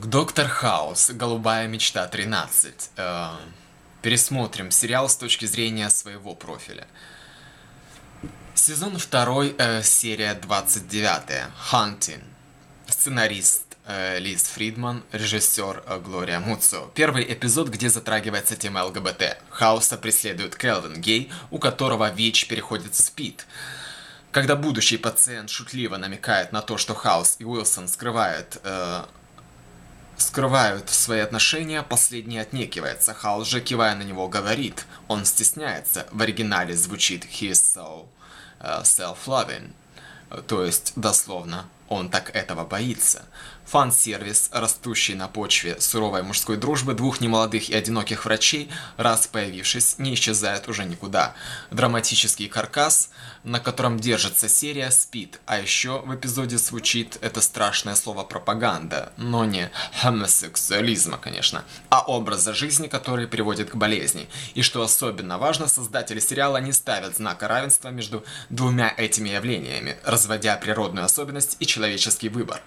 Доктор Хаус. Голубая мечта 13. Пересмотрим сериал с точки зрения своего профиля. Сезон 2, серия 29. Hunting. Сценарист Лиз Фридман, режиссер Глория Муццо. Первый эпизод, где затрагивается тема ЛГБТ. Хауса преследует Келвин, гей, у которого ВИЧ переходит в СПИД. Когда будущий пациент шутливо намекает на то, что Хаус и Уилсон скрывают свои отношения, последний отнекивается. Хаус же, кивая на него, говорит. Он стесняется. В оригинале звучит «He is so self-loving». То есть, дословно, он так этого боится. Фан-сервис, растущий на почве суровой мужской дружбы двух немолодых и одиноких врачей, раз появившись, не исчезает уже никуда. Драматический каркас, на котором держится серия, спит. А еще в эпизоде звучит это страшное слово «пропаганда». Но не гомосексуализма, конечно, а образа жизни, который приводит к болезни. И что особенно важно, создатели сериала не ставят знака равенства между двумя этими явлениями, разводя природную особенность и человеческий выбор.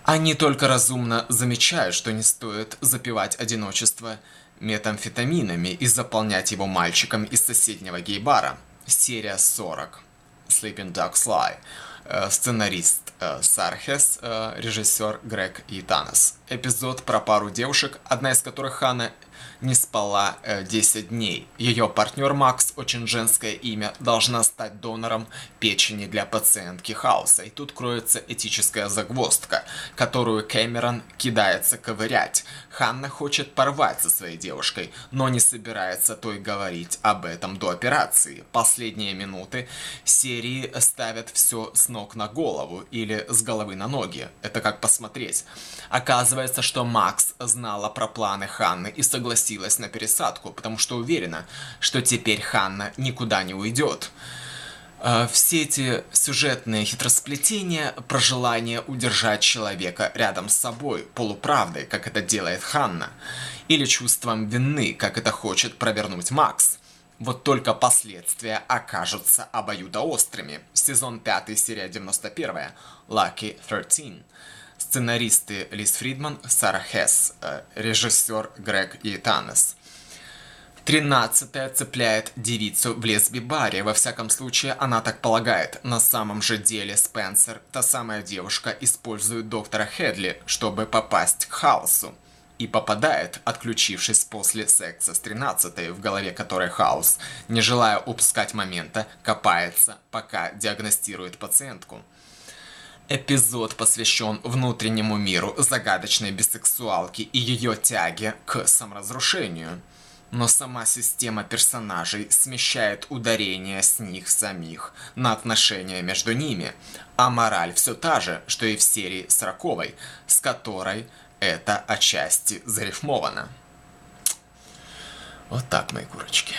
Они только разумно замечают, что не стоит запивать одиночество метамфетаминами и заполнять его мальчиком из соседнего гей-бара. Серия 40. Sleeping Dogs Lie. Сценарист Сархес, режиссер Грег Ятанос. Эпизод про пару девушек, одна из которых, Ханна, не спала 10 дней. Ее партнер Макс, очень женское имя, должна стать донором печени для пациентки Хауса. И тут кроется этическая загвоздка, которую Кэмерон кидается ковырять. Ханна хочет порвать со своей девушкой, но не собирается той говорить об этом до операции. Последние минуты серии ставят все с ног на голову или с головы на ноги. Это как посмотреть. Оказывается, что Макс знала про планы Ханны и согласилась на пересадку, потому что уверена, что теперь Ханна никуда не уйдет. Все эти сюжетные хитросплетения про желание удержать человека рядом с собой, полуправдой, как это делает Ханна, или чувством вины, как это хочет провернуть Макс. Вот только последствия окажутся обоюдоострыми. Сезон 5, серия 91. Lucky 13. Сценаристы Лиз Фридман, Сара Хесс, режиссер Грег Ятанос. 13-я цепляет девицу в лесби-баре. Во всяком случае, она так полагает. На самом же деле Спенсер, та самая девушка, использует доктора Хедли, чтобы попасть к Хаусу. И попадает, отключившись после секса с 13-й, в голове которой Хаус, не желая упускать момента, копается, пока диагностирует пациентку. Эпизод посвящен внутреннему миру загадочной бисексуалки и ее тяге к саморазрушению. Но сама система персонажей смещает ударение с них самих на отношения между ними, а мораль все та же, что и в серии 40, с которой это отчасти зарифмовано. Вот так, мои курочки.